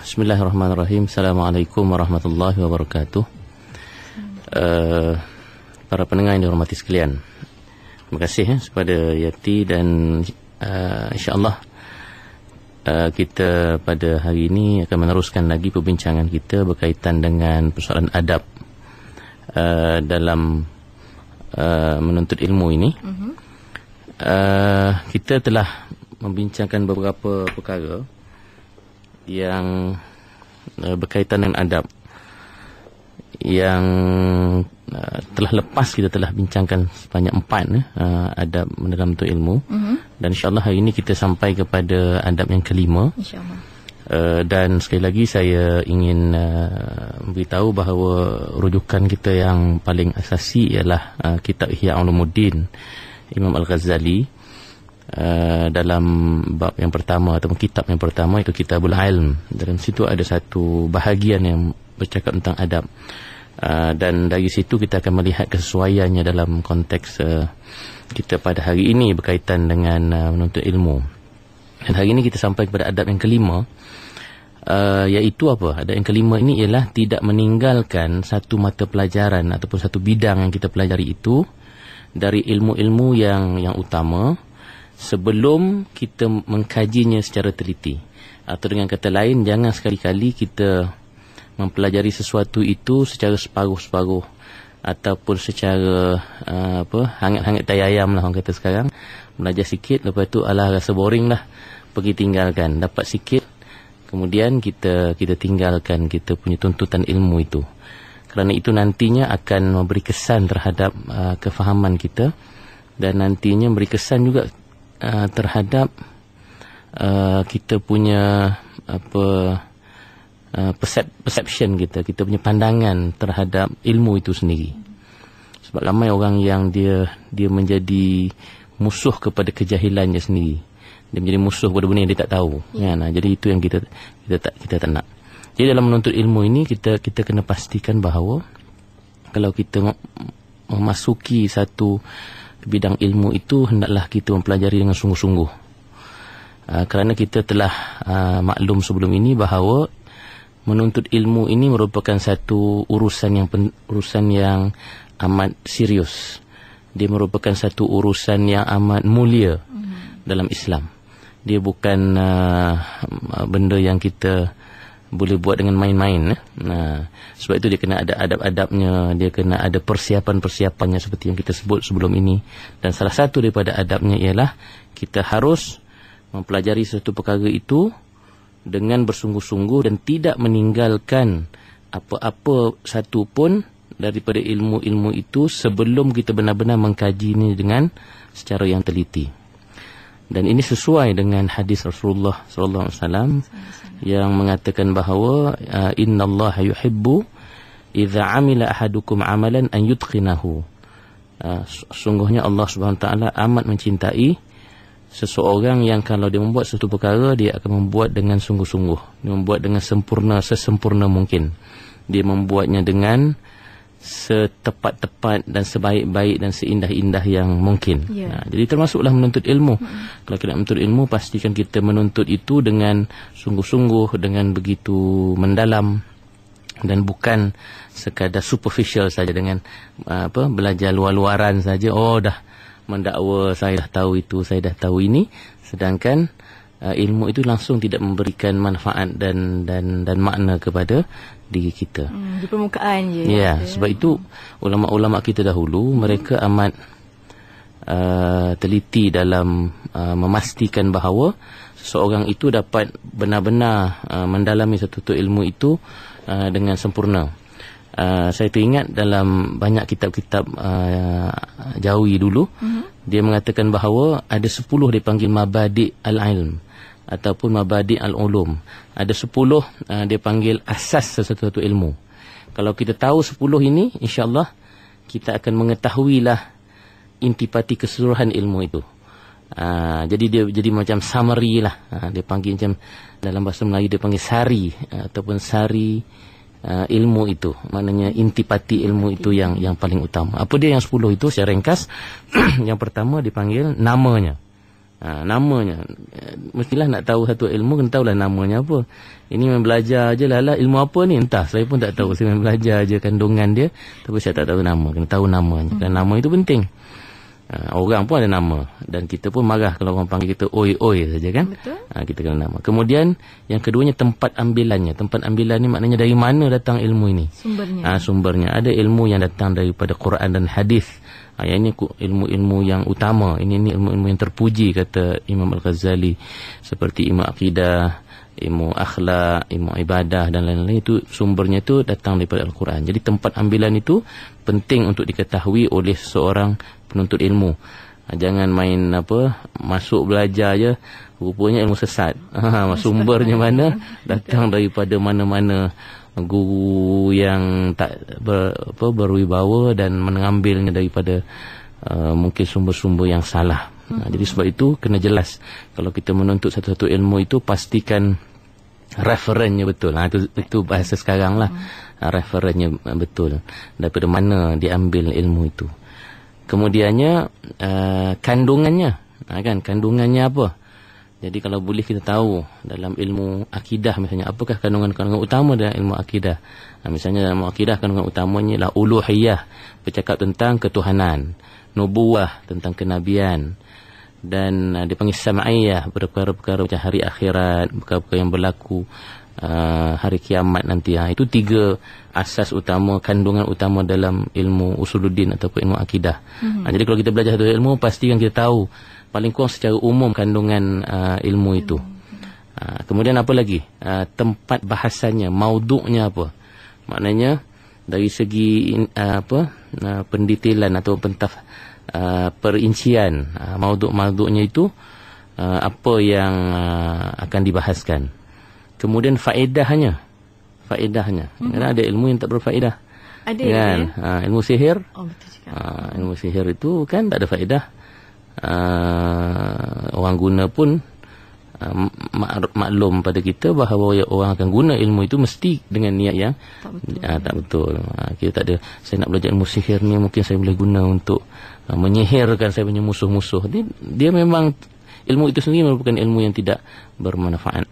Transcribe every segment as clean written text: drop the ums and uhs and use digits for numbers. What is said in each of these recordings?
Bismillahirrahmanirrahim. Assalamualaikum warahmatullahi wabarakatuh. Para pendengar yang dihormati sekalian, terima kasih kepada Yati dan insyaAllah kita pada hari ini akan meneruskan lagi perbincangan kita berkaitan dengan persoalan adab dalam menuntut ilmu ini. Kita telah membincangkan beberapa perkara yang berkaitan dengan adab yang telah lepas kita telah bincangkan sebanyak 4 adab dalam menuntut ilmu, dan insyaAllah hari ini kita sampai kepada adab yang kelima, insyaAllah. Dan sekali lagi saya ingin memberitahu bahawa rujukan kita yang paling asasi ialah kitab Ihya Ulumuddin Imam Al-Ghazali, dalam bab yang pertama ataupun kitab yang pertama, itu Kitabul Ilm. Dalam situ ada satu bahagian yang bercakap tentang adab, dan dari situ kita akan melihat kesesuaiannya dalam konteks kita pada hari ini berkaitan dengan menuntut ilmu. Dan hari ini kita sampai kepada adab yang kelima, iaitu apa? Adab yang kelima ini ialah tidak meninggalkan satu mata pelajaran ataupun satu bidang yang kita pelajari itu dari ilmu-ilmu yang utama sebelum kita mengkajinya secara teliti. Atau dengan kata lain, jangan sekali-kali kita mempelajari sesuatu itu secara separuh-separuh ataupun secara hangat-hangat tai ayam lah orang kata sekarang. Belajar sikit, lepas tu alah rasa boring lah, pergi tinggalkan. Dapat sikit, kemudian kita tinggalkan kita punya tuntutan ilmu itu. Kerana itu nantinya akan memberi kesan terhadap kefahaman kita, dan nantinya memberi kesan juga terhadap kita punya perception kita punya pandangan terhadap ilmu itu sendiri. Sebab ramai orang yang dia menjadi musuh kepada kejahilannya sendiri. Dia menjadi musuh kepada benda yang dia tak tahu. Kan? Jadi itu yang kita tak nak. Jadi dalam menuntut ilmu ini kita kena pastikan bahawa kalau kita memasuki satu bidang ilmu itu, hendaklah kita mempelajari dengan sungguh-sungguh. Kerana kita telah maklum sebelum ini bahawa menuntut ilmu ini merupakan satu urusan yang amat serius. Dia merupakan satu urusan yang amat mulia dalam Islam. Dia bukan benda yang kita boleh buat dengan main-main. Sebab itu dia kena ada adab-adabnya, dia kena ada persiapan-persiapannya seperti yang kita sebut sebelum ini. Dan salah satu daripada adabnya ialah kita harus mempelajari satu perkara itu dengan bersungguh-sungguh dan tidak meninggalkan apa-apa satu pun daripada ilmu-ilmu itu sebelum kita benar-benar mengkajinya dengan secara yang teliti. Dan ini sesuai dengan hadis Rasulullah sallallahu alaihi wasallam yang mengatakan bahawa innallaha yuhibbu idza amila ahadukum amalan an yutqinahu. Sungguhnya Allah Subhanahu wa taala amat mencintai seseorang yang kalau dia membuat satu perkara, dia akan membuat dengan sungguh-sungguh, dia membuat dengan sempurna, sesempurna mungkin. Dia membuatnya dengan setepat-tepat dan sebaik-baik dan seindah-indah yang mungkin. Jadi termasuklah menuntut ilmu. Kalau kita menuntut ilmu, pastikan kita menuntut itu dengan sungguh-sungguh, dengan begitu mendalam, dan bukan sekadar superficial saja dengan belajar luar-luaran saja. Dah mendakwa, saya dah tahu itu, saya dah tahu ini, sedangkan ilmu itu langsung tidak memberikan manfaat dan makna kepada diri kita. Di permukaan je. Sebab itu ulama-ulama kita dahulu mereka amat teliti dalam memastikan bahawa seseorang itu dapat benar-benar mendalami satu ilmu itu dengan sempurna. Saya teringat dalam banyak kitab-kitab Jawi dulu, dia mengatakan bahawa ada 10 dipanggil mabadi' al-ilm ataupun mabadi' al-ulum. Ada 10 dia panggil asas sesuatu ilmu. Kalau kita tahu 10 ini, insyaAllah kita akan mengetahuilah intipati keseluruhan ilmu itu. Jadi dia jadi macam summary lah. Dia panggil macam, dalam bahasa Melayu dia panggil sari ataupun sari ilmu itu. Maknanya intipati ilmu itu yang paling utama. Apa dia yang 10 itu secara ringkas? Yang pertama dipanggil namanya. Namanya. Mestilah nak tahu satu ilmu, kena tahulah namanya apa. Ini memang belajar je lah ilmu apa ni. Entah, saya pun tak tahu. Saya memang belajar je kandungan dia. Tapi saya tak tahu nama. Kena tahu namanya. Dan nama itu penting. Orang pun ada nama. Dan kita pun marah kalau orang panggil kita oi-oi saja kan. Betul. Kita kena nama. Kemudian yang keduanya tempat ambilannya. Tempat ambilan ni maknanya dari mana datang ilmu ini. Sumbernya. Sumbernya. Ada ilmu yang datang daripada Quran dan hadis. Yang ini ilmu-ilmu yang utama. Ini ilmu-ilmu yang terpuji kata Imam Al-Ghazali. Seperti ilmu akidah, ilmu akhlak, ilmu ibadah dan lain-lain. Itu sumbernya itu datang daripada Al-Quran. Jadi tempat ambilan itu penting untuk diketahui oleh seorang penuntut ilmu. Jangan main masuk belajar je, rupanya ilmu sesat. Sumbernya mana? Datang daripada mana-mana guru yang tak berwibawa dan mengambilnya daripada mungkin sumber-sumber yang salah. Jadi sebab itu kena jelas kalau kita menuntut satu-satu ilmu itu pastikan referennya betul. Itu bahasa sekarang lah. Referennya betul. Daripada mana diambil ilmu itu. Kemudiannya kandungannya. Kan kandungannya apa? Jadi kalau boleh kita tahu dalam ilmu akidah misalnya, apakah kandungan-kandungan utama dalam ilmu akidah. Misalnya dalam ilmu akidah kandungan utamanya adalah uluhiyah, bercakap tentang ketuhanan, nubuwah, tentang kenabian, dan dipanggil sam'iyah, perkara-perkara macam hari akhirat, perkara-perkara yang berlaku hari kiamat nanti. Itu 3 asas utama, kandungan utama dalam ilmu usuluddin ataupun ilmu akidah. Jadi kalau kita belajar satu ilmu, pastikan kita tahu paling kurang secara umum kandungan ilmu itu. Kemudian apa lagi? Tempat bahasanya, mauduknya apa? Maknanya dari segi pendetailan atau perincian mauduk-mauduknya itu apa yang akan dibahaskan. Kemudian faedahnya. Kerana ada ilmu yang tak berfaedah. Ada kan? Ilmu sihir. Betul juga. Ilmu sihir itu kan tak ada faedah. Orang guna pun maklum pada kita bahawa orang akan guna ilmu itu mesti dengan niat yang tak betul. Kita tak ada, saya nak belajar ilmu sihir ni, mungkin saya boleh guna untuk menyihirkan saya punya musuh-musuh. Dia memang ilmu itu sendiri merupakan ilmu yang tidak bermanfaat.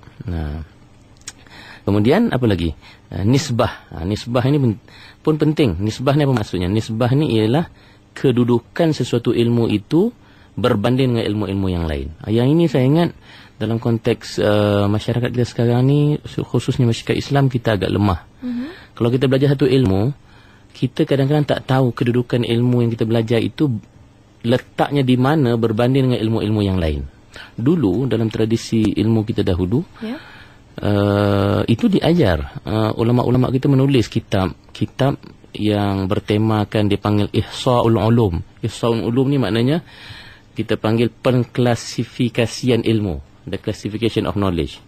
Kemudian apa lagi? Nisbah. Nisbah ini pun penting. Nisbah ni apa maksudnya? Nisbah ni ialah kedudukan sesuatu ilmu itu berbanding dengan ilmu-ilmu yang lain. Yang ini saya ingat dalam konteks masyarakat kita sekarang ni, khususnya masyarakat Islam, kita agak lemah. Kalau kita belajar satu ilmu, kita kadang-kadang tak tahu kedudukan ilmu yang kita belajar itu letaknya di mana berbanding dengan ilmu-ilmu yang lain. Dulu dalam tradisi ilmu kita dahulu, itu diajar. Ulama-ulama kita menulis kitab yang bertemakan dipanggil Ihsa'ul Ulum. Ihsa'ul Ulum ni maknanya kita panggil pengklasifikasian ilmu, the classification of knowledge.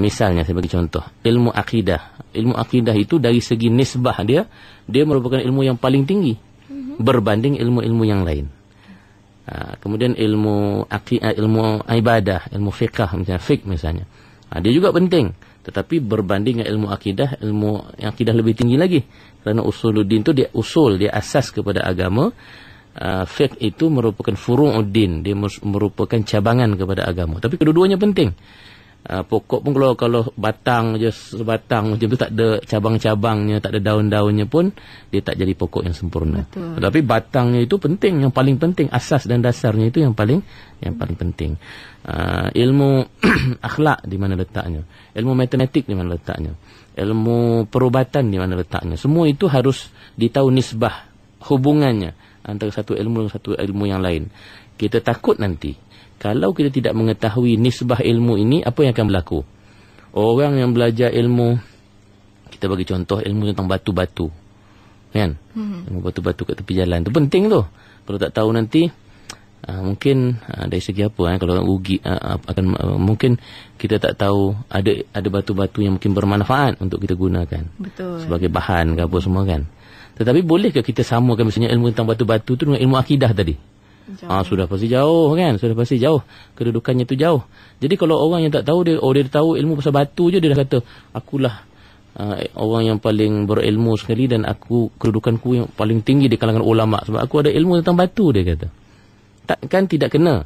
Misalnya saya bagi contoh, ilmu akidah. Ilmu akidah itu dari segi nisbah dia merupakan ilmu yang paling tinggi berbanding ilmu-ilmu yang lain. Kemudian ilmu ibadah, ilmu fiqh misalnya. Dia juga penting, tetapi berbanding dengan ilmu yang akidah lebih tinggi lagi. Kerana usuluddin itu dia asas kepada agama. Fiqh itu merupakan furu'uddin, dia merupakan cabangan kepada agama. Tapi kedua-duanya penting. Pokok pun kalau batang je sebatang macam tu, tak ada cabang-cabangnya, tak ada daun-daunnya pun, dia tak jadi pokok yang sempurna. Betul. Tetapi batangnya itu penting, yang paling penting, asas dan dasarnya itu yang paling penting. Ilmu akhlak di mana letaknya, ilmu matematik di mana letaknya, ilmu perubatan di mana letaknya. Semua itu harus ditahu nisbah, hubungannya antara satu ilmu dengan satu ilmu yang lain. Kita takut nanti kalau kita tidak mengetahui nisbah ilmu ini, apa yang akan berlaku? Orang yang belajar ilmu, kita bagi contoh ilmu tentang batu-batu, kan? Ilmu batu-batu kat tepi jalan tu penting tu. Kalau tak tahu nanti, mungkin dari segi apa? Kalau rugi, mungkin kita tak tahu ada batu-batu yang mungkin bermanfaat untuk kita gunakan. Betul. Sebagai bahan ke apa semua kan? Tetapi bolehkah kita samakan misalnya ilmu tentang batu-batu tu dengan ilmu akidah tadi? Sudah pasti jauh kan? Sudah pasti jauh. Kedudukannya tu jauh. Jadi kalau orang yang tak tahu, dia tahu ilmu pasal batu je, dia dah kata, akulah orang yang paling berilmu sekali dan kedudukanku yang paling tinggi di kalangan ulama sebab aku ada ilmu tentang batu, dia kata. Kan tidak kena.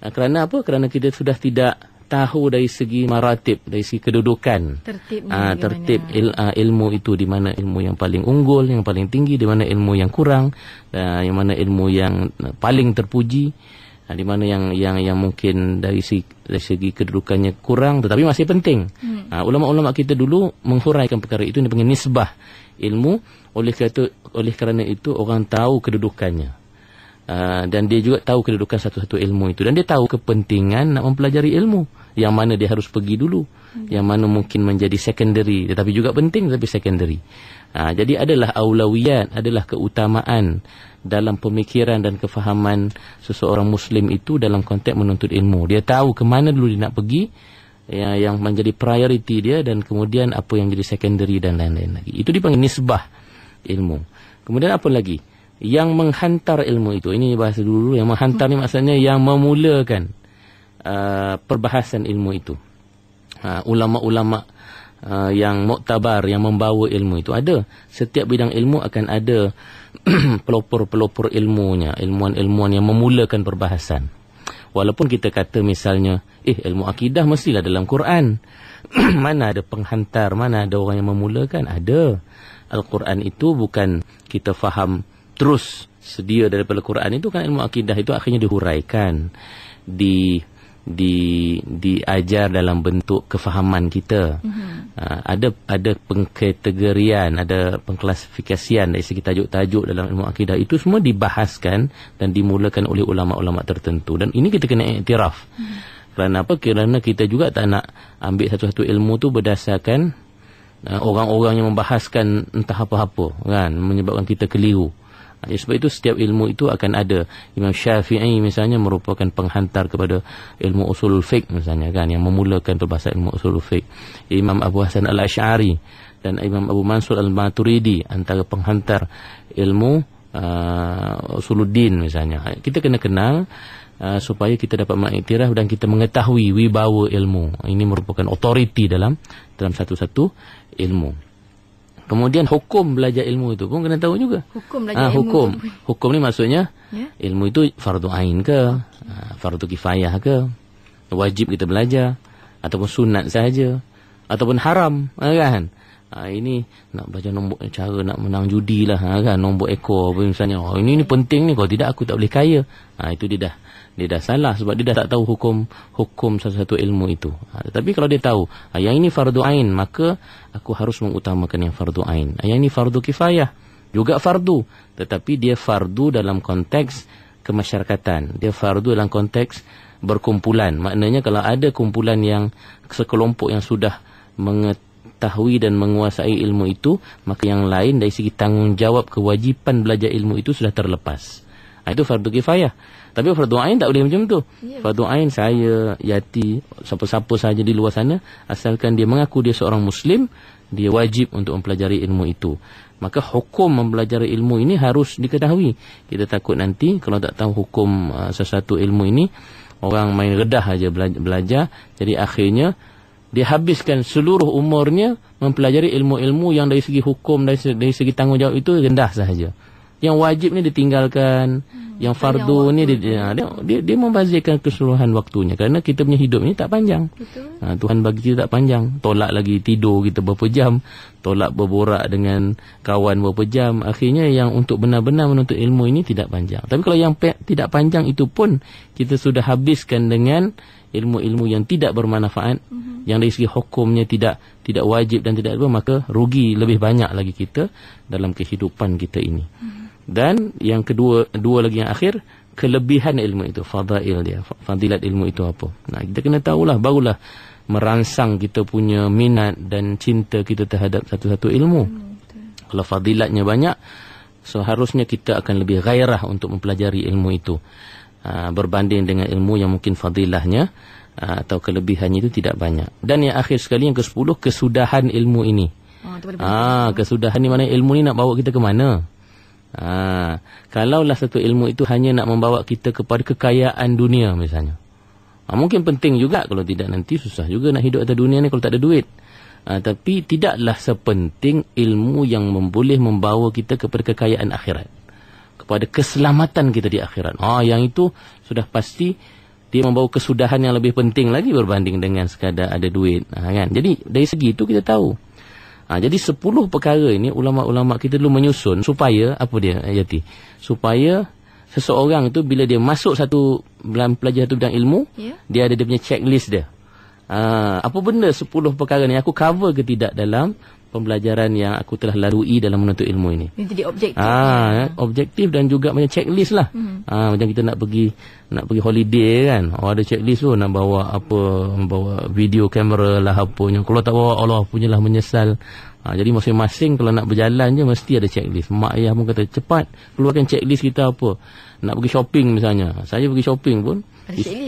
Kerana apa? Kerana kita sudah tidak tahu dari segi maratib, dari segi kedudukan. Tertib ilmu itu, di mana ilmu yang paling unggul, yang paling tinggi, di mana ilmu yang kurang, yang mana ilmu yang paling terpuji, di mana yang mungkin dari segi kedudukannya kurang tetapi masih penting. Ulama-ulama kita dulu menghuraikan perkara itu, dipanggil nisbah ilmu. Oleh kerana itu orang tahu kedudukannya. Dan dia juga tahu kedudukan satu-satu ilmu itu, dan dia tahu kepentingan nak mempelajari ilmu, yang mana dia harus pergi dulu, yang mana mungkin menjadi secondary tetapi juga penting tapi secondary. Jadi adalah aulawiyat, adalah keutamaan dalam pemikiran dan kefahaman seseorang muslim itu dalam konteks menuntut ilmu. Dia tahu ke mana dulu dia nak pergi, yang menjadi priority dia, dan kemudian apa yang jadi secondary dan lain-lain lagi. Itu dipanggil nisbah ilmu. Kemudian apa lagi? Yang menghantar ilmu itu, ini bahasa dulu, yang menghantar ni maksudnya yang memulakan perbahasan ilmu itu. Ulama-ulama yang muktabar, yang membawa ilmu itu ada. Setiap bidang ilmu akan ada pelopor-pelopor ilmunya, ilmuwan-ilmuwan yang memulakan perbahasan. Walaupun kita kata misalnya, ilmu akidah mestilah dalam Quran. Mana ada penghantar, mana ada orang yang memulakan? Ada. Al-Quran itu bukan kita faham terus sedia daripada Quran, itu kan ilmu akidah itu akhirnya dihuraikan, diajar dalam bentuk kefahaman kita. Ada pengkategorian, ada pengklasifikasian dari segi tajuk-tajuk dalam ilmu akidah. Itu semua dibahaskan dan dimulakan oleh ulama-ulama tertentu, dan ini kita kena iktiraf. Kerana apa? Kerana kita juga tak nak ambil satu-satu ilmu tu berdasarkan orang-orang yang membahaskan entah apa-apa, kan, menyebabkan kita keliru. Sebab itu setiap ilmu itu akan ada. Imam Syafi'i misalnya merupakan penghantar kepada ilmu usulul fiqh misalnya, kan, yang memulakan perbahasan ilmu usulul fiqh. Imam Abu Hasan Al-Asy'ari dan Imam Abu Mansur Al-Maturidi antara penghantar ilmu usuluddin misalnya. Kita kena kenal supaya kita dapat mengiktiraf dan kita mengetahui wibawa ilmu. Ini merupakan autoriti dalam satu-satu ilmu. Kemudian hukum belajar ilmu itu pun kena tahu juga. Hukum belajar ilmu. Hukum ni maksudnya ilmu itu fardu ain ke, fardu kifayah ke, wajib kita belajar, ataupun sunat saja, ataupun haram, kan? Ini nak belajar nombor cara nak menang judi lah, kan, nombor ekor misalnya. Ini penting ni, kalau tidak aku tak boleh kaya. Itu dia dah salah, sebab dia dah tak tahu hukum satu-satu ilmu itu. Tetapi kalau dia tahu yang ini fardu ain, maka aku harus mengutamakan yang fardu ain. Yang ini fardu kifayah, juga fardu, tetapi dia fardu dalam konteks kemasyarakatan. Dia fardu dalam konteks berkumpulan. Maknanya kalau ada kumpulan yang sekelompok yang sudah mengetahui dan menguasai ilmu itu, maka yang lain dari segi tanggungjawab kewajipan belajar ilmu itu sudah terlepas. Itu fardu kifayah. Tapi fardu ain tak boleh macam tu. Fardu ain saya, Yati, siapa-siapa saja di luar sana, asalkan dia mengaku dia seorang Muslim, dia wajib untuk mempelajari ilmu itu. Maka hukum mempelajari ilmu ini harus diketahui. Kita takut nanti kalau tak tahu hukum sesuatu ilmu ini, orang main redah aja belajar. Jadi akhirnya dia habiskan seluruh umurnya mempelajari ilmu-ilmu yang dari segi hukum, dari segi tanggungjawab itu rendah sahaja. Yang wajib ni ditinggalkan, yang fardu ni dia membazirkan keseluruhan waktunya, kerana kita punya hidup ni tak panjang. Tuhan bagi kita tak panjang. Tolak lagi tidur kita berapa jam, tolak berborak dengan kawan berapa jam. Akhirnya yang untuk benar-benar menuntut ilmu ini tidak panjang. Tapi kalau yang tidak panjang itu pun kita sudah habiskan dengan ilmu-ilmu yang tidak bermanfaat, yang dari segi hukumnya tidak wajib dan tidak apa, maka rugi lebih banyak lagi kita dalam kehidupan kita ini. Dan yang kedua lagi yang akhir, kelebihan ilmu itu, fadail dia, fadilat ilmu itu apa. Kita kena tahulah, barulah merangsang kita punya minat dan cinta kita terhadap satu-satu ilmu. Kalau fadilatnya banyak, seharusnya kita akan lebih gairah untuk mempelajari ilmu itu, berbanding dengan ilmu yang mungkin fadilahnya atau kelebihannya itu tidak banyak. Dan yang akhir sekali, yang ke-10, kesudahan ilmu ini. Kesudahan ni mana ilmu ni nak bawa kita ke mana? Kalaulah satu ilmu itu hanya nak membawa kita kepada kekayaan dunia misalnya, mungkin penting juga. Kalau tidak nanti susah juga nak hidup atas dunia ni kalau tak ada duit. Tapi tidaklah sepenting ilmu yang boleh membawa kita kepada kekayaan akhirat, kepada keselamatan kita di akhirat. Yang itu sudah pasti dia membawa kesudahan yang lebih penting lagi berbanding dengan sekadar ada duit. Kan? Jadi dari segi itu kita tahu. Jadi 10 perkara ini ulama-ulama kita dulu menyusun supaya apa dia Yati? Supaya seseorang itu bila dia masuk satu belajar satu bidang ilmu, dia ada dia punya checklist dia. Apa benda 10 perkara ni aku cover ke tidak dalam pembelajaran yang aku telah lalui dalam menuntut ilmu ini. Jadi objektif. Objektif dan juga macam checklist lah. Macam kita nak pergi holiday kan. Ada checklist tu nak bawa apa, bawa video kamera lah apanya. Kalau tak bawa Allah punyalah menyesal. Jadi masing-masing kalau nak berjalan je mesti ada checklist. Mak ayah pun kata cepat keluarkan checklist kita apa. Nak pergi shopping misalnya. Saya pergi shopping pun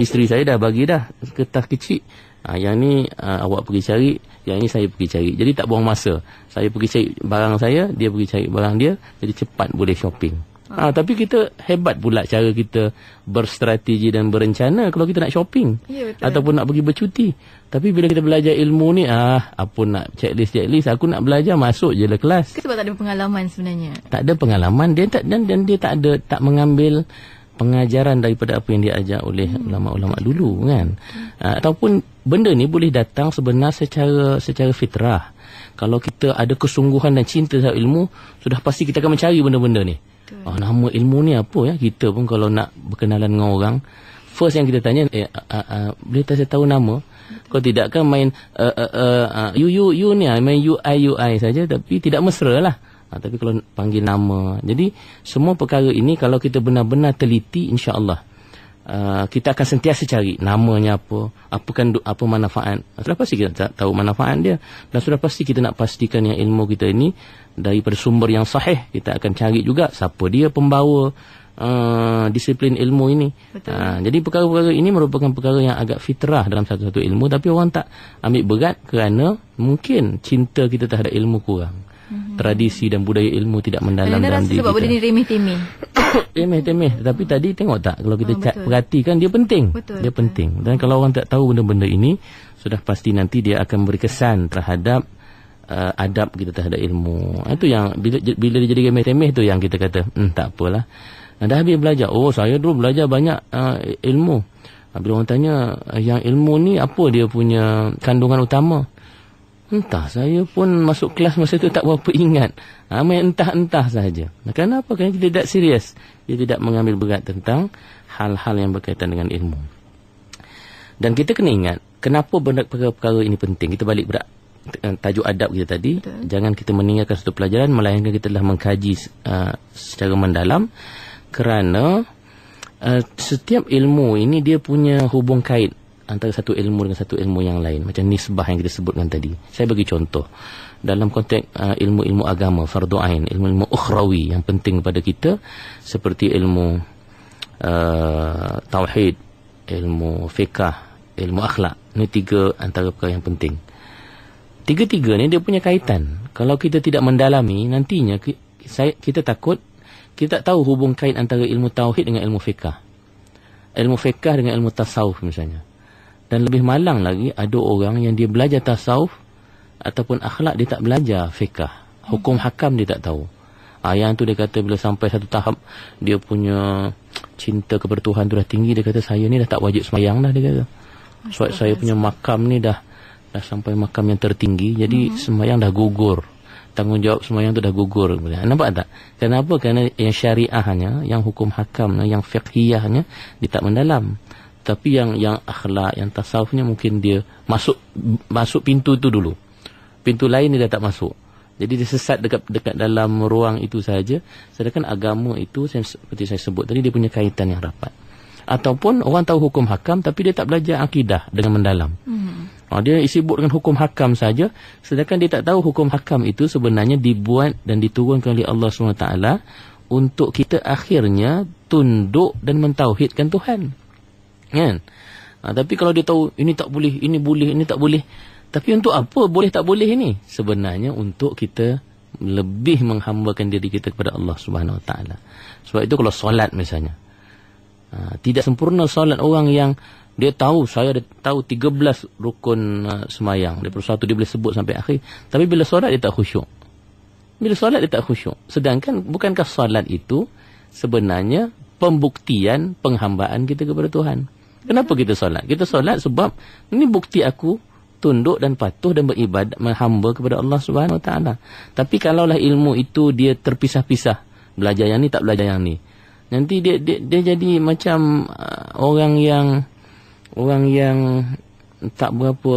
isteri saya dah bagi dah kertas kecil. Yang ni awak pergi cari, yang ni saya pergi cari. Jadi tak buang masa. Saya pergi cari barang saya, dia pergi cari barang dia. Jadi cepat boleh shopping. Tapi kita hebat pula cara kita berstrategi dan berencana kalau kita nak shopping. Ya, betul. Ataupun nak pergi bercuti. Tapi bila kita belajar ilmu ni, apa nak checklist, aku nak belajar masuk je lah kelas. Sebab tak ada pengalaman sebenarnya. Tak ada pengalaman, dia tak mengambil pengajaran daripada apa yang diajar oleh ulama-ulama dulu kan. Ataupun benda ni boleh datang sebenarnya secara fitrah. Kalau kita ada kesungguhan dan cinta terhadap ilmu, sudah pasti kita akan mencari benda-benda ni. Nama ilmu ni apa ya? Kita pun kalau nak berkenalan dengan orang, first yang kita tanya, boleh tak saya tahu nama? Kalau tidak kan main you ni, main UI saja tapi tidak mesra lah. Tapi kalau panggil nama. Jadi semua perkara ini kalau kita benar-benar teliti, insya-Allah kita akan sentiasa cari namanya apa manfaat. Sudah pasti kita tahu manfaat dia dan sudah pasti kita nak pastikan yang ilmu kita ini daripada sumber yang sahih. Kita akan cari juga siapa dia pembawa disiplin ilmu ini. Jadi perkara-perkara ini merupakan perkara yang agak fitrah dalam satu-satu ilmu, tapi orang tak ambil berat kerana mungkin cinta kita terhadap ilmu kurang. Tradisi dan budaya ilmu tidak mendalam dalam diri kita. Sebab benda ni remeh-temeh. Remeh-temeh. Tapi tadi tengok tak, kalau kita perhatikan dia penting. Dia penting. Dan kalau orang tak tahu benda-benda ini, sudah pasti nanti dia akan berkesan terhadap adab kita terhadap ilmu. Itu yang bila dia jadi remeh-temeh tu yang kita kata, tak apalah. Dah habis belajar. Saya dulu belajar banyak ilmu. Bila orang tanya, yang ilmu ni apa dia punya kandungan utama? Entah, saya pun masuk kelas masa itu tak berapa ingat. Main entah-entah sahaja. Kenapa? Kerana kita tidak serius. Dia tidak mengambil berat tentang hal-hal yang berkaitan dengan ilmu. Dan kita kena ingat, kenapa perkara-perkara ini penting. Kita balik tajuk adab kita tadi. Betul. Jangan kita meninggalkan satu pelajaran, melainkan kita telah mengkaji secara mendalam. Kerana setiap ilmu ini dia punya hubung kait antara satu ilmu dengan satu ilmu yang lain. Macam nisbah yang kita sebutkan tadi. Saya bagi contoh. Dalam konteks ilmu-ilmu agama, fardu ain, ilmu-ilmu ukhrawi yang penting kepada kita, seperti ilmu tauhid, ilmu fiqh, ilmu akhlak. Ini 3 antara perkara yang penting. 3-3 ni dia punya kaitan. Kalau kita tidak mendalami, nantinya kita takut kita tak tahu hubung kait antara ilmu tauhid dengan ilmu fiqh. Ilmu fiqh dengan ilmu tasawuf misalnya. Dan lebih malang lagi, ada orang yang dia belajar tasawuf ataupun akhlak, dia tak belajar fiqh. Hukum hakam dia tak tahu. Yang tu dia kata bila sampai satu tahap dia punya cinta kepada Tuhan tu dah tinggi, dia kata saya ni dah tak wajib sembahyang dah, dia kata. Sebab saya punya makam ni dah sampai makam yang tertinggi, jadi sembahyang dah gugur. Tanggungjawab sembahyang tu dah gugur. Nampak tak? Kenapa? Kerana yang syariahnya, yang hukum hakam, yang fiqhiyahnya dia tak mendalam. Tapi yang akhlak, yang tasawufnya mungkin dia masuk pintu tu dulu. Pintu lain dia dah tak masuk. Jadi dia sesat dekat dalam ruang itu saja. Sedangkan agama itu seperti saya sebut tadi, dia punya kaitan yang rapat. Ataupun orang tahu hukum hakam tapi dia tak belajar akidah dengan mendalam. Dia sibuk dengan hukum hakam saja, sedangkan dia tak tahu hukum hakam itu sebenarnya dibuat dan diturunkan oleh Allah SWT untuk kita akhirnya tunduk dan mentauhidkan Tuhan. Kan? Tapi kalau dia tahu ini tak boleh, ini boleh, ini tak boleh. Tapi untuk apa boleh tak boleh ini? Sebenarnya untuk kita lebih menghambakan diri kita kepada Allah Subhanahu Wa Taala. Sebab itu kalau solat misalnya, tidak sempurna solat orang yang dia tahu, saya ada tahu 13 rukun semayang. Daripada satu dia boleh sebut sampai akhir. Tapi bila solat dia tak khusyuk. Bila solat dia tak khusyuk. Sedangkan bukankah solat itu sebenarnya pembuktian penghambaan kita kepada Tuhan? Kenapa kita solat? Kita solat sebab ini bukti aku tunduk dan patuh dan beribadat, menghamba kepada Allah Subhanahu Wa Taala. Tapi kalaulah ilmu itu dia terpisah-pisah, belajar yang ni tak belajar yang ni, nanti dia jadi macam orang yang tak berapa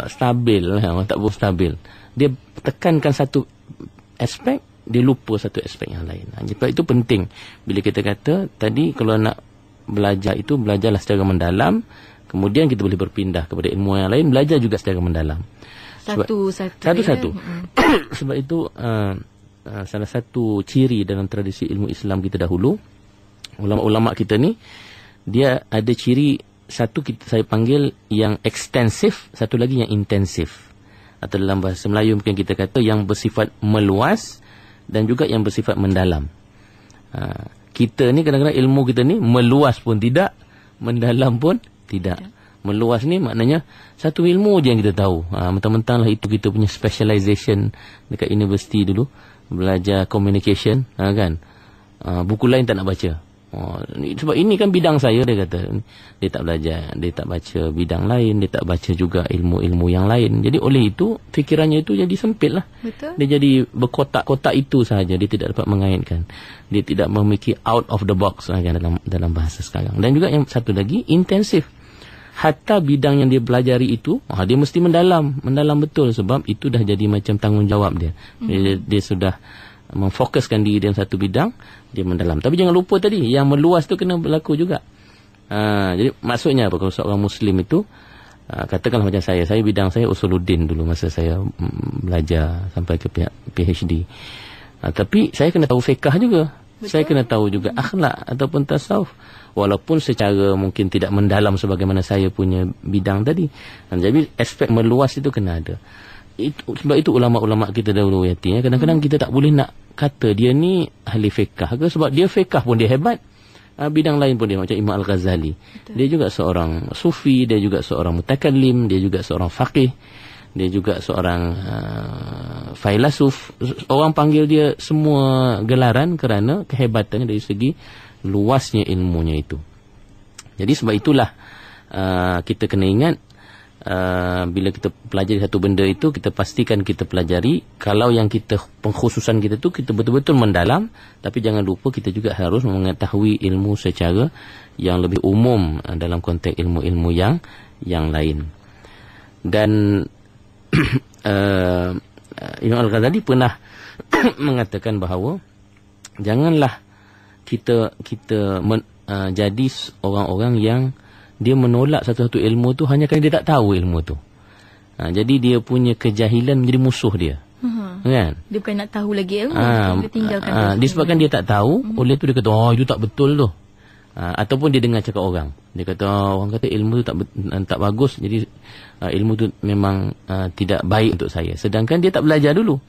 stabil, tak berapa stabil. Dia tekankan satu aspek, dia lupa satu aspek yang lain. Sebab itu penting bila kita kata tadi, kalau nak belajar itu, belajarlah secara mendalam, kemudian kita boleh berpindah kepada ilmu yang lain, belajar juga secara mendalam. Satu-satu. Sebab itu salah satu ciri dalam tradisi ilmu Islam kita dahulu, ulama-ulama kita ni, dia ada ciri satu, saya panggil yang ekstensif, satu lagi yang intensif. Atau dalam bahasa Melayu mungkin kita kata yang bersifat meluas dan juga yang bersifat mendalam. Kita ni kadang-kadang ilmu kita ni meluas pun tidak, mendalam pun tidak. Meluas ni maknanya satu ilmu je yang kita tahu. Mentang-mentang lah itu kita punya specialization dekat universiti dulu, belajar communication, kan. Buku lain tak nak baca. Sebab ini kan bidang saya, dia kata. Dia tak belajar, dia tak baca bidang lain, dia tak baca juga ilmu-ilmu yang lain. Jadi oleh itu fikirannya itu jadi sempit lah. Betul. Dia jadi berkotak-kotak itu sahaja, dia tidak dapat mengaitkan. Dia tidak memiliki out of the box kan, dalam bahasa sekarang. Dan juga yang satu lagi, intensif. Hatta bidang yang dia pelajari itu, dia mesti mendalam betul, sebab itu dah jadi macam tanggungjawab dia. Dia sudah memfokuskan diri dalam satu bidang, dia mendalam. Tapi jangan lupa tadi, yang meluas tu kena berlaku juga. Jadi maksudnya apa? Kalau seorang Muslim itu, katakanlah macam saya bidang saya usuluddin dulu masa saya belajar sampai ke PhD. Tapi saya kena tahu fiqh juga. Betul. Saya kena tahu juga akhlak ataupun tasawuf. Walaupun secara mungkin tidak mendalam sebagaimana saya punya bidang tadi. Jadi aspek meluas itu kena ada. Sebab itu ulama-ulama kita dahulu, Yati, kadang-kadang kita tak boleh nak kata dia ni ahli fiqh ke, sebab dia fiqh pun dia hebat, bidang lain pun dia, macam Imam Al-Ghazali. Betul. Dia juga seorang sufi, dia juga seorang mutakallim, dia juga seorang faqih, dia juga seorang filosof. Orang panggil dia semua gelaran kerana kehebatannya dari segi luasnya ilmunya itu. Jadi sebab itulah kita kena ingat, bila kita pelajari satu benda itu, kita pastikan kita pelajari. Kalau yang kita, pengkhususan kita tu, kita betul-betul mendalam. Tapi jangan lupa kita juga harus mengetahui ilmu secara yang lebih umum dalam konteks ilmu-ilmu yang lain. Dan Imam Al-Ghazali pernah mengatakan bahawa janganlah kita jadi orang-orang yang dia menolak satu-satu ilmu tu hanya kerana dia tak tahu ilmu tu. Jadi dia punya kejahilan menjadi musuh dia. Kan? Dia bukan nak tahu lagi ilmu, dia tinggalkan. Disebabkan dia tak tahu, oleh tu dia kata, itu tak betul tu. Ataupun dia dengar cakap orang. Dia kata, orang kata ilmu tu tak bagus, jadi ilmu tu memang tidak baik untuk saya. Sedangkan dia tak belajar dulu.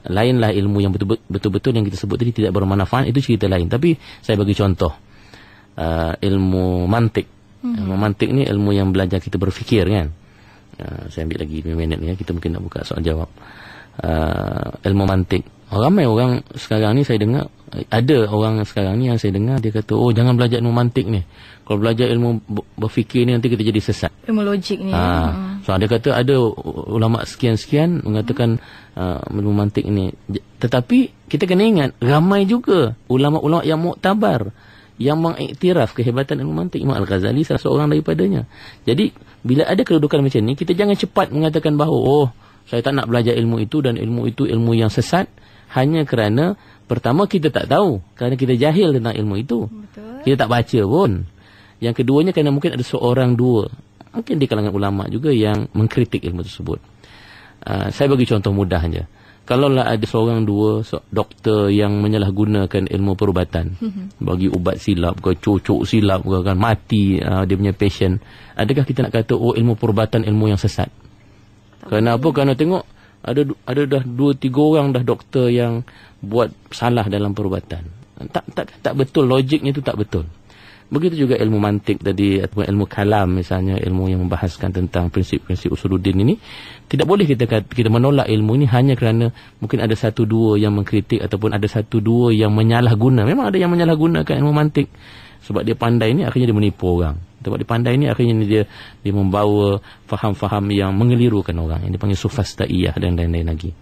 Lainlah ilmu yang betul-betul yang kita sebut tadi tidak bermanfaat, itu cerita lain. Tapi saya bagi contoh. Ilmu mantik. Ilmu mantik ni ilmu yang belajar kita berfikir, kan. Saya ambil lagi 5 minit ni, kita mungkin nak buka soal jawab. Ilmu mantik, ramai orang sekarang ni saya dengar, ada orang sekarang ni yang saya dengar dia kata, jangan belajar ilmu mantik ni, kalau belajar ilmu berfikir ni nanti kita jadi sesat. Ilmu logik ni. So dia kata ada ulama sekian-sekian mengatakan ilmu mantik ni. Tetapi kita kena ingat, ramai juga ulama-ulama yang muktabar yang mengiktiraf kehebatan ilmu mantik. Imam Al-Ghazali salah seorang daripadanya. Jadi bila ada kedudukan macam ni, kita jangan cepat mengatakan bahawa saya tak nak belajar ilmu itu, dan ilmu itu ilmu yang sesat, hanya kerana pertama kita tak tahu, kerana kita jahil tentang ilmu itu. Betul. Kita tak baca pun. Yang keduanya kerana mungkin ada seorang dua, mungkin di kalangan ulama juga yang mengkritik ilmu tersebut. Saya bagi contoh mudah saja. Kalaulah ada seorang dua doktor yang menyalahgunakan ilmu perubatan, bagi ubat silap ke, cocok silap ke, kan, mati dia punya patient, adakah kita nak kata ilmu perubatan ilmu yang sesat? Kerana apa? Kerana tengok ada dah 2-3 orang dah doktor yang buat salah dalam perubatan. Tak betul, logiknya itu tak betul. Begitu juga ilmu mantik tadi, ataupun ilmu kalam misalnya, ilmu yang membahaskan tentang prinsip-prinsip usuluddin ini. Tidak boleh kita menolak ilmu ini hanya kerana mungkin ada 1-2 yang mengkritik, ataupun ada 1-2 yang menyalahguna. Memang ada yang menyalahgunakan ilmu mantik sebab dia pandai ini, akhirnya dia menipu orang. Sebab dia pandai ni, akhirnya dia membawa faham-faham yang mengelirukan orang, yang dipanggil sufastaiyah dan lain-lain lagi.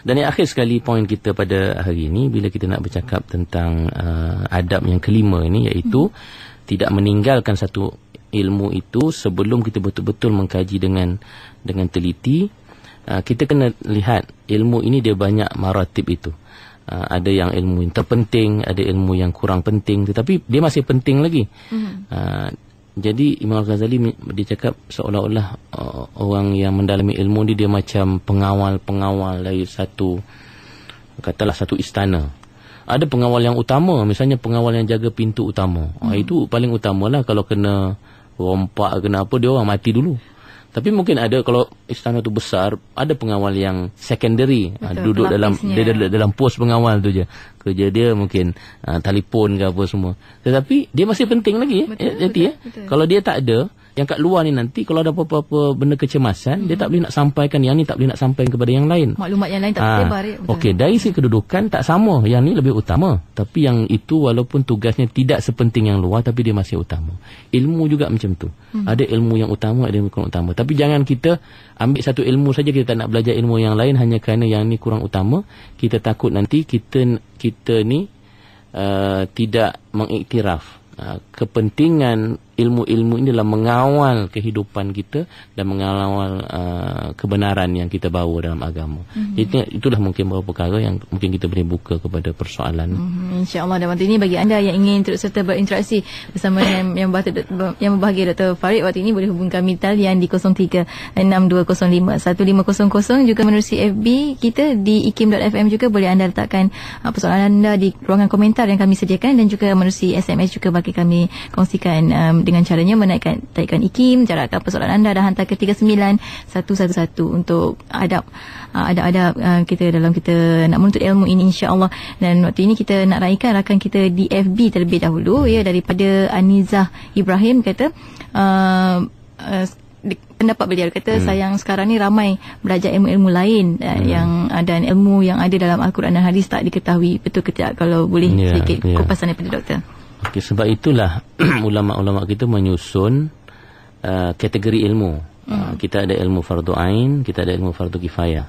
Dan yang akhir sekali poin kita pada hari ini, bila kita nak bercakap tentang adab yang kelima ini, iaitu tidak meninggalkan satu ilmu itu sebelum kita betul-betul mengkaji dengan teliti. Kita kena lihat ilmu ini dia banyak maratib itu. Ada yang ilmu yang terpenting, ada ilmu yang kurang penting, tetapi dia masih penting lagi. Jadi Imam Al-Ghazali dia cakap seolah-olah orang yang mendalami ilmu ni dia macam pengawal dari satu, katalah satu istana. Ada pengawal yang utama, misalnya pengawal yang jaga pintu utama. Itu paling utamalah. Kalau kena rompak, kena apa, dia orang mati dulu. Tapi mungkin ada, kalau istana tu besar, ada pengawal yang secondary, duduk dalam pos pengawal tu je. Kerja dia mungkin telefon ke apa semua. Tetapi dia masih penting lagi. Betul. Kalau dia tak ada, yang kat luar ni nanti kalau ada apa-apa benda kecemasan, dia tak boleh nak sampaikan, yang ni tak boleh nak sampaikan kepada yang lain. Maklumat yang lain tak tersebar. Okey, dari segi kedudukan tak sama. Yang ni lebih utama. Tapi yang itu walaupun tugasnya tidak sepenting yang luar, tapi dia masih utama. Ilmu juga macam tu. Ada ilmu yang utama, ada ilmu kurang utama. Tapi jangan kita ambil satu ilmu saja, kita tak nak belajar ilmu yang lain hanya kerana yang ni kurang utama. Kita takut nanti kita ni tidak mengiktiraf kepentingan ilmu-ilmu ini dalam mengawal kehidupan kita dan mengawal kebenaran yang kita bawa dalam agama. Itulah mungkin beberapa perkara yang mungkin kita boleh buka kepada persoalan. InsyaAllah. Dan waktu ini bagi anda yang ingin terus serta berinteraksi bersama yang berbahagia Dr. Farid, waktu ini boleh hubungi kami talian di 0362051500, juga menerusi FB kita di ikim.fm. Juga boleh anda letakkan persoalan anda di ruangan komentar yang kami sediakan, dan juga menerusi SMS juga bagi kami kongsikan dengan caranya menaikkan IKIM, jarakkan persoalan anda dan hantar ke 39111 untuk adab kita dalam kita nak menuntut ilmu ini, insya-Allah. Dan waktu ini kita nak raikan rakan kita di FB terlebih dahulu, daripada Anizah Ibrahim, kata pendapat beliau, kata sayang sekarang ni ramai belajar ilmu-ilmu lain dan ilmu yang ada dalam Al-Quran dan hadis tak diketahui. Betul ke tidak? Kalau boleh sedikit kupasan daripada doktor. Okey, sebab itulah ulama-ulama kita menyusun kategori ilmu. Kita ada ilmu fardu ain, kita ada ilmu fardu kifayah.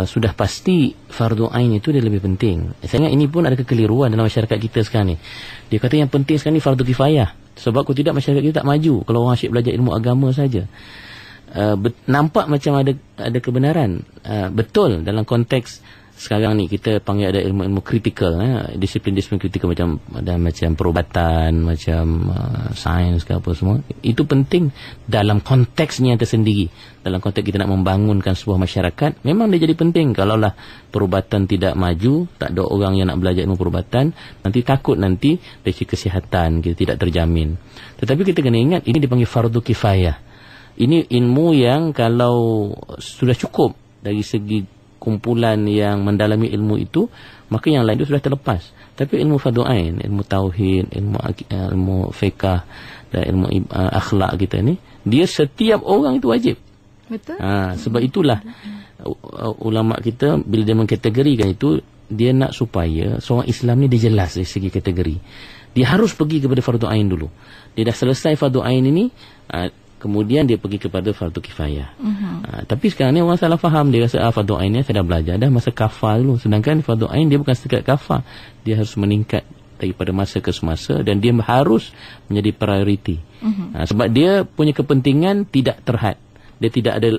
Sudah pasti fardu ain itu dia lebih penting. Saya ingat ini pun ada kekeliruan dalam masyarakat kita sekarang ni. Dia kata yang penting sekarang ni fardu kifayah. Sebab kalau tidak masyarakat kita tak maju kalau orang asyik belajar ilmu agama saja. Nampak macam ada kebenaran. Betul dalam konteks sekarang ni kita panggil ada ilmu-ilmu kritikal, disiplin-disiplin kritikal macam perubatan, macam sains ke apa semua. Itu penting dalam konteksnya tersendiri. Dalam konteks kita nak membangunkan sebuah masyarakat, memang dia jadi penting. Kalaulah perubatan tidak maju, tak ada orang yang nak belajar ilmu perubatan, nanti takut dari kesihatan kita tidak terjamin. Tetapi kita kena ingat, ini dipanggil fardu kifayah. Ini ilmu yang kalau sudah cukup dari segi kumpulan yang mendalami ilmu itu, maka yang lain itu sudah terlepas. Tapi ilmu fardu ain, ilmu tauhid, ilmu fiqh dan ilmu akhlak kita ni, dia setiap orang itu wajib. Betul. Sebab itulah ulama kita bila dia mengkategorikan itu, dia nak supaya seorang Islam ni dia jelas dari segi kategori. Dia harus pergi kepada fardu ain dulu. Dia dah selesai fardu ain ini, kemudian dia pergi kepada fardu kifayah. Tapi sekarang ni orang salah faham. Dia rasa fardu ain ni saya dah belajar dah masa kafar dulu. Sedangkan fardu ain dia bukan sedekat kafar. Dia harus meningkat daripada masa ke semasa dan dia harus menjadi prioriti. Sebab dia punya kepentingan tidak terhad. Dia tidak ada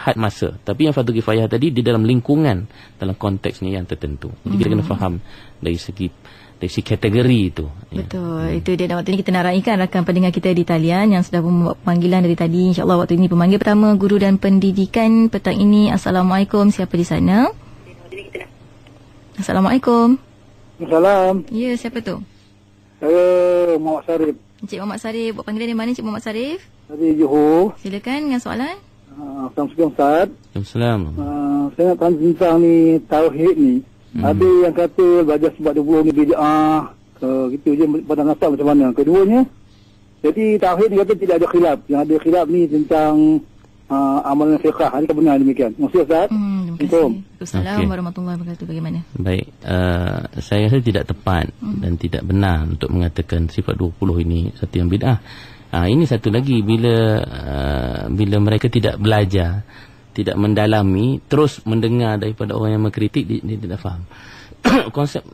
had masa. Tapi yang fardu kifayah tadi dia dalam lingkungan, dalam konteksnya yang tertentu. Jadi kita kena faham dari segi kategori itu. Betul. Itu dia. Dan waktu ini kita nak raikan rakan pendengar kita di talian yang sudah membuat panggilan dari tadi. InsyaAllah waktu ini pemanggil pertama, Guru dan Pendidikan petang ini. Assalamualaikum. Siapa di sana? Assalamualaikum. Assalamualaikum. Ya, siapa tu? Saya Muhammad Sarif. Encik Muhammad Sarif. Buat panggilan dari mana Encik Muhammad Sarif? Dari Johor. Silakan dengan soalan. Assalamualaikum Ustaz. Assalamualaikum. Saya nak tanya tentang ni tauhid ni. Ada yang kata belajar sebab 20 ni bid'ah, gitu je pada nasab macam mana. Keduanya, jadi tauhid ni kata tidak ada khilaf. Yang ada khilaf ni tentang amalan fiqh. Adakah benar demikian? Maksud Ustaz? Terima Assalamualaikum warahmatullahi wabarakatuh. Bagaimana? Baik, saya rasa tidak tepat dan tidak benar untuk mengatakan sifat 20 ini satu yang bid'ah. Ini satu lagi, bila mereka tidak belajar, tidak mendalami, terus mendengar daripada orang yang mengkritik, dia tidak faham. Konsep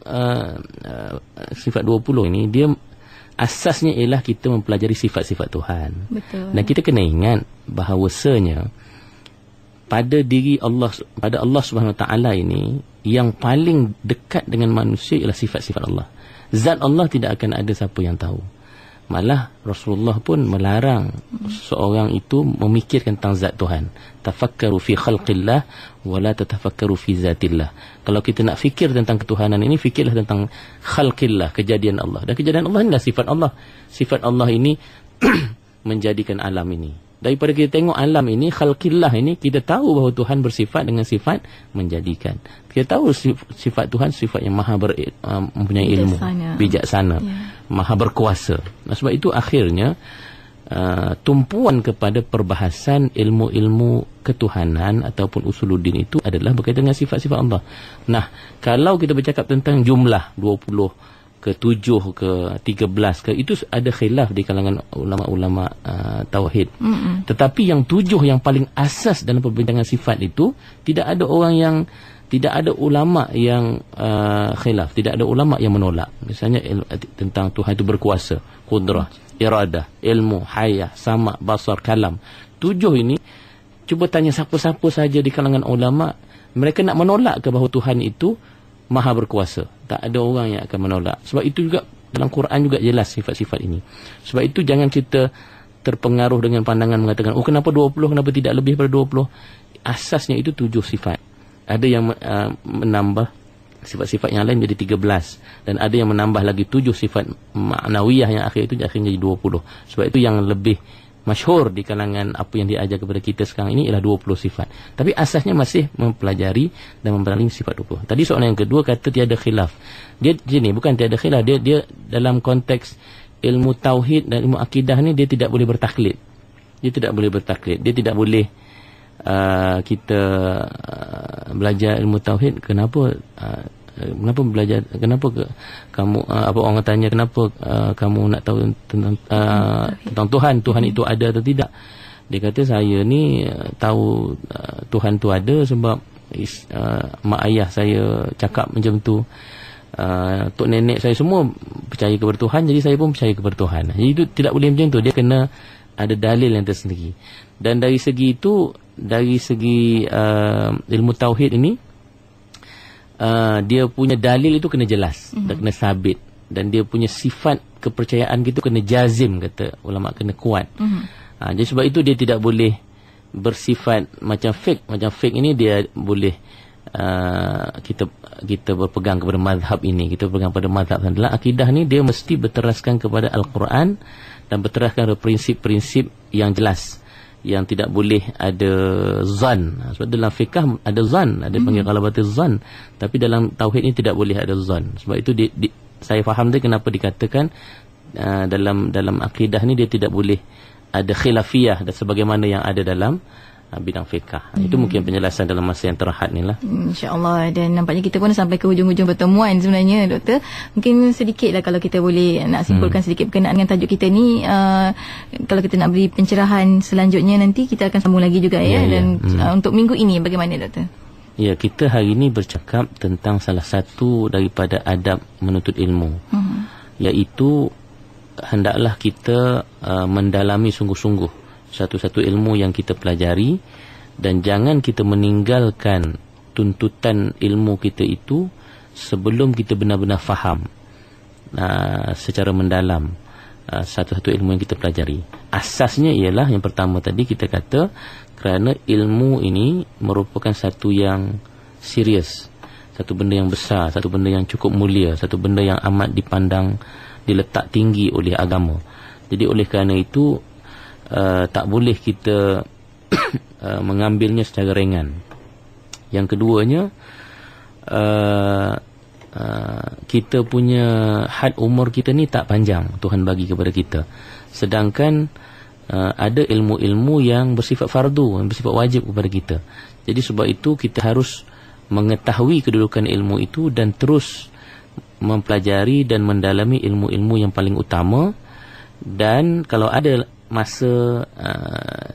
sifat 20 ini, dia asasnya ialah kita mempelajari sifat-sifat Tuhan. Betul. Dan kita kena ingat bahawasanya pada diri Allah, pada Allah Subhanahu Wa Taala ini, yang paling dekat dengan manusia ialah sifat-sifat Allah. Zat Allah tidak akan ada siapa yang tahu. Malah Rasulullah pun melarang seorang itu memikirkan tentang zat Tuhan. Tafakkaru fi khalqillah wa la tatafakkaru fi zatillah. Kalau kita nak fikir tentang ketuhanan ini, fikirlah tentang khalqillah, kejadian Allah. Dan kejadian Allah inilah sifat Allah. Sifat Allah ini menjadikan alam ini. Daripada kita tengok alam ini, khalqillah ini, kita tahu bahawa Tuhan bersifat dengan sifat menjadikan. Kita tahu sifat Tuhan sifat yang maha mempunyai ilmu, bijaksana, maha berkuasa. Sebab itu akhirnya tumpuan kepada perbahasan ilmu-ilmu ketuhanan ataupun usuluddin itu adalah berkaitan dengan sifat-sifat Allah. Nah, kalau kita bercakap tentang jumlah 20 ke 7 ke 13 ke, itu ada khilaf di kalangan ulama-ulama tauhid. Tetapi yang 7 yang paling asas dalam perbincangan sifat itu, tidak ada ulama yang khilaf, tidak ada ulama yang menolak. Misalnya tentang Tuhan itu berkuasa, qudrah, iradah, ilmu, hayah, sama, basar, kalam. 7 ini, cuba tanya siapa-siapa saja di kalangan ulama, mereka nak menolak ke bahawa Tuhan itu maha berkuasa. Tak ada orang yang akan menolak. Sebab itu juga dalam Quran juga jelas sifat-sifat ini. Sebab itu jangan kita terpengaruh dengan pandangan mengatakan, oh kenapa 20, kenapa tidak lebih daripada 20. Asasnya itu 7 sifat. Ada yang menambah sifat-sifat yang lain jadi 13. Dan ada yang menambah lagi 7 sifat ma'nawiyah yang akhir itu akhirnya jadi 20. Sebab itu yang lebih masyhur di kalangan apa yang diajar kepada kita sekarang ini ialah 20 sifat. Tapi asasnya masih mempelajari dan mempelajari sifat 20. Tadi soalan yang kedua kata tiada khilaf. Dia sini bukan tiada khilaf, dia dalam konteks ilmu tauhid dan ilmu akidah ni dia tidak boleh bertaklid. Dia tidak boleh bertaklid. Dia tidak boleh kita belajar ilmu tauhid, kenapa belajar, kenapa kamu apa orang tanya kenapa kamu nak tahu tentang Tuhan itu ada atau tidak. Dia kata saya ni tahu Tuhan tu ada sebab mak ayah saya cakap macam tu, tok nenek saya semua percaya kepada Tuhan, jadi saya pun percaya kepada Tuhan. Jadi itu tidak boleh macam tu, dia kena ada dalil yang tersendiri. Dan dari segi itu, dari segi ilmu tauhid ini, dia punya dalil itu kena jelas dan kena sabit, dan dia punya sifat kepercayaan gitu kena jazim, kata ulama, kena kuat. Jadi sebab itu dia tidak boleh bersifat macam fake. Macam fake ini dia boleh kita berpegang kepada mazhab ini, kita berpegang pada mazhab. Dalam akidah ni dia mesti berteraskan kepada Al-Quran dan berteraskan kepada prinsip-prinsip yang jelas, yang tidak boleh ada zan. Sebab dalam fiqh ada zan, ada panggil ghalabatul zan, tapi dalam tauhid ini tidak boleh ada zan. Sebab itu saya faham dia kenapa dikatakan dalam akidah ni dia tidak boleh ada khilafiyah dan sebagaimana yang ada dalam bidang fiqh. Itu mungkin penjelasan dalam masa yang terakhir ni lah. InsyaAllah. Dan nampaknya kita pun sampai ke hujung-hujung pertemuan sebenarnya, Doktor. Mungkin sedikit lah kalau kita boleh nak simpulkan sedikit berkenaan dengan tajuk kita ni. Kalau kita nak beri pencerahan selanjutnya nanti, kita akan sambung lagi juga Dan untuk minggu ini bagaimana, Doktor? Ya, kita hari ini bercakap tentang salah satu daripada adab menuntut ilmu, iaitu hendaklah kita mendalami sungguh-sungguh satu-satu ilmu yang kita pelajari, dan jangan kita meninggalkan tuntutan ilmu kita itu sebelum kita benar-benar faham secara mendalam satu-satu ilmu yang kita pelajari. Asasnya ialah yang pertama tadi kita kata, kerana ilmu ini merupakan satu yang serius, satu benda yang besar, satu benda yang cukup mulia, satu benda yang amat dipandang, diletak tinggi oleh agama. Jadi oleh kerana itu tak boleh kita mengambilnya secara ringan. Yang keduanya, kita punya had umur kita ni tak panjang Tuhan bagi kepada kita. Sedangkan ada ilmu-ilmu yang bersifat fardu, yang bersifat wajib kepada kita. Jadi sebab itu kita harus mengetahui kedudukan ilmu itu dan terus mempelajari dan mendalami ilmu-ilmu yang paling utama. Dan kalau ada masa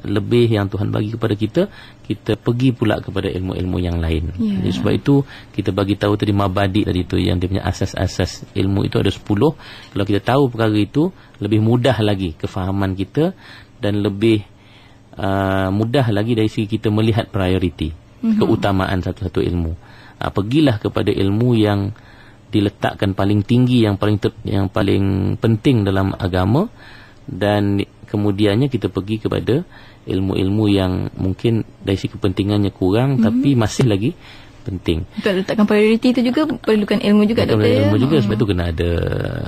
lebih yang Tuhan bagi kepada kita, kita pergi pula kepada ilmu-ilmu yang lain. Jadi sebab itu kita bagi tahu tadi mabadi tadi tu, yang dia punya asas-asas ilmu itu ada 10. Kalau kita tahu perkara itu, lebih mudah lagi kefahaman kita dan lebih mudah lagi dari segi kita melihat prioriti, keutamaan satu-satu ilmu. Pergilah kepada ilmu yang diletakkan paling tinggi, yang paling penting dalam agama, dan kemudiannya kita pergi kepada ilmu-ilmu yang mungkin dari segi kepentingannya kurang tapi masih lagi penting. Untuk letakkan prioriti itu juga perlukan ilmu juga, Doktor. Ilmu juga, sebab itu kena ada,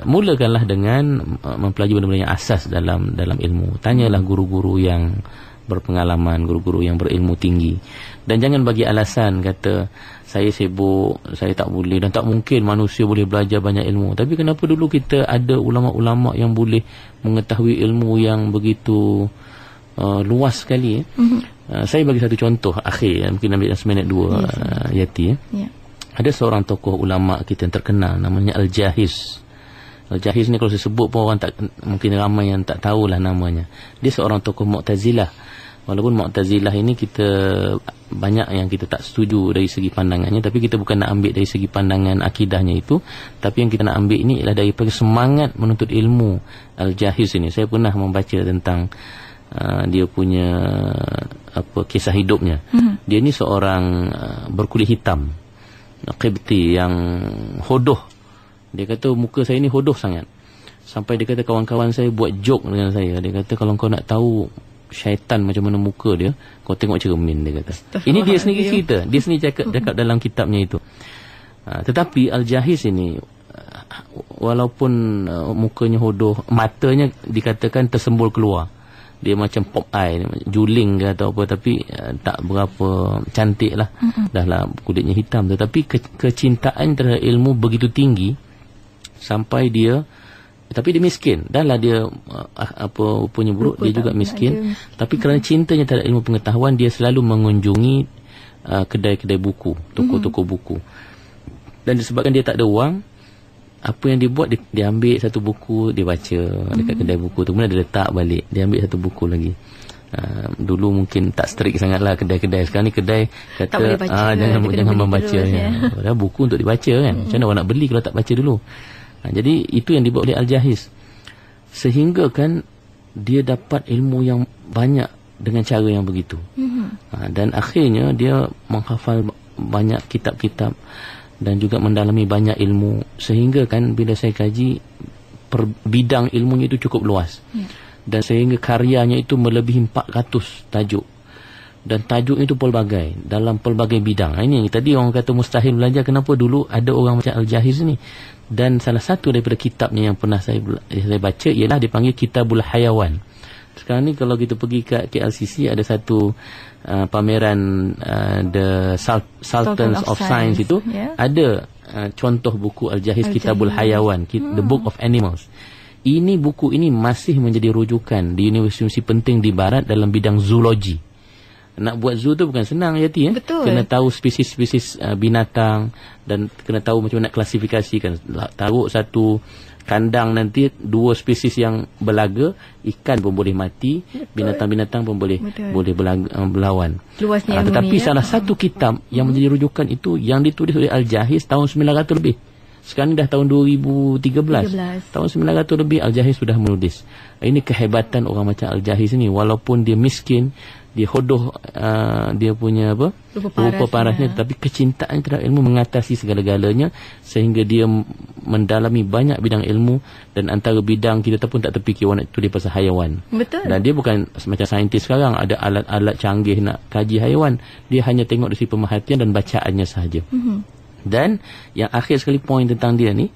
mulakanlah dengan mempelajari benda-benda yang asas dalam ilmu. Tanyalah guru-guru yang berpengalaman, guru-guru yang berilmu tinggi. Dan jangan bagi alasan kata saya sibuk, saya tak boleh dan tak mungkin manusia boleh belajar banyak ilmu. Tapi kenapa dulu kita ada ulama-ulama yang boleh mengetahui ilmu yang begitu luas sekali. Saya bagi satu contoh akhir, mungkin ambil seminit 2 Yati. Ada seorang tokoh ulama kita yang terkenal, namanya Al-Jahiz. Al-Jahiz ni kalau saya sebut pun orang tak, mungkin ramai yang tak tahulah namanya. Dia seorang tokoh Mu'tazilah. Walaupun Mu'tazilah ini kita banyak yang kita tak setuju dari segi pandangannya, tapi kita bukan nak ambil dari segi pandangan akidahnya itu, tapi yang kita nak ambil ini ialah daripada semangat menuntut ilmu Al-Jahiz ini. Saya pernah membaca tentang dia punya kisah hidupnya. Dia ni seorang berkulit hitam, Qibti, yang hodoh. Dia kata muka saya ni hodoh sangat, sampai dia kata kawan-kawan saya buat joke dengan saya. Dia kata kalau kau nak tahu syaitan macam mana muka dia, kau tengok cermin, dia kata. Ini dia sendiri cerita, dia sendiri cakap dalam kitabnya itu. Tetapi Al-Jahiz ini walaupun mukanya hodoh, matanya dikatakan tersembul keluar. Dia macam pop eye, juling ke atau apa, tapi tak berapa cantik lah. Dah lah kulitnya hitam, tetapi kecintaan terhadap ilmu begitu tinggi sampai dia, tapi dia miskin. Dah lah dia punya buruk, dia juga miskin. Tapi kerana cintanya terhadap ilmu pengetahuan, dia selalu mengunjungi kedai-kedai buku, toko-toko buku. Dan disebabkan dia tak ada wang, apa yang dia buat, dia ambil satu buku, dia baca dekat kedai buku tu, kemudian dia letak balik, dia ambil satu buku lagi. Dulu mungkin tak strict sangat lah kedai-kedai. Sekarang ni kedai kata jangan membaca ya. Buku untuk dibaca kan. Macam mana orang nak beli kalau tak baca dulu. Jadi itu yang dibuat oleh Al-Jahiz, sehingga kan dia dapat ilmu yang banyak dengan cara yang begitu. Dan akhirnya dia menghafal banyak kitab-kitab dan juga mendalami banyak ilmu, sehingga kan bila saya kaji, bidang ilmunya itu cukup luas. Dan sehingga karyanya itu melebihi 400 tajuk. Dan tajuk itu pelbagai, dalam pelbagai bidang. Ini tadi orang kata mustahil belajar, kenapa dulu ada orang macam Al-Jahiz ni. Dan salah satu daripada kitabnya yang pernah saya baca ialah dipanggil Kitabul Hayawan. Sekarang ni kalau kita pergi ke KLCC, ada satu pameran The Sultans of Science itu, ada contoh buku Al-Jahiz, Kitabul Hayawan, The Book of Animals. Ini buku ini masih menjadi rujukan di universiti penting di barat dalam bidang zoologi. Nak buat zoo tu bukan senang, Yati. Betul. Kena tahu spesies-spesies binatang, dan kena tahu macam mana nak klasifikasikan. Taruh satu kandang nanti 2 spesies yang berlaga, ikan pun boleh mati, binatang-binatang pun boleh berlawan. Luasnya tetapi salah satu kitab yang menjadi rujukan itu yang ditulis oleh Al-Jahiz tahun 900 lebih. Sekarang ni dah tahun 2013. Tahun 900 lebih Al-Jahiz sudah menulis. Ini kehebatan orang macam Al-Jahiz ni. Walaupun dia miskin, dia hodoh, dia punya rupa parasnya, tapi kecintaan terhadap ilmu mengatasi segala-galanya, sehingga dia mendalami banyak bidang ilmu. Dan antara bidang kita pun tak terfikir orang nak tulis pasal haiwan. Betul. Dan dia bukan macam saintis sekarang, ada alat-alat canggih nak kaji haiwan. Dia hanya tengok dari segi pemerhatian dan bacaannya sahaja. Dan yang akhir sekali poin tentang dia ni,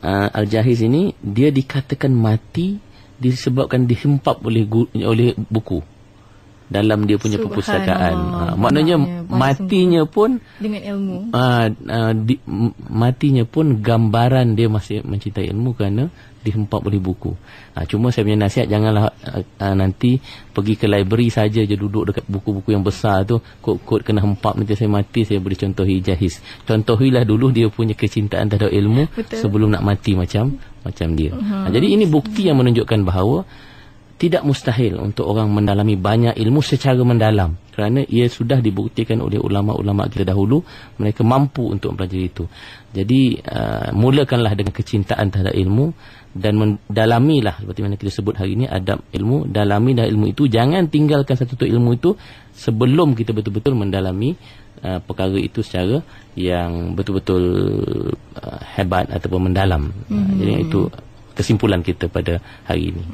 Al-Jahiz ini, dia dikatakan mati disebabkan dihempap oleh buku dalam dia punya perpustakaan. Maknanya matinya pun dengan ilmu. Matinya pun gambaran dia masih mencintai ilmu, kerana dihempap oleh buku. Cuma saya punya nasihat, janganlah nanti pergi ke library saja je duduk dekat buku-buku yang besar tu, kod-kod kena hempap, nanti saya mati saya boleh contohi Jahis. Contohilah dulu dia punya kecintaan terhadap ilmu. Betul. Sebelum nak mati macam dia. Jadi ini bukti yang menunjukkan bahawa tidak mustahil untuk orang mendalami banyak ilmu secara mendalam, kerana ia sudah dibuktikan oleh ulama-ulama kita dahulu, mereka mampu untuk mempelajari itu. Jadi mulakanlah dengan kecintaan terhadap ilmu dan mendalamilah, seperti mana kita sebut hari ini, adab ilmu. Dalami dah ilmu itu, jangan tinggalkan satu ilmu itu sebelum kita betul-betul mendalami perkara itu secara yang betul-betul hebat ataupun mendalam. Jadi itu kesimpulan kita pada hari ini.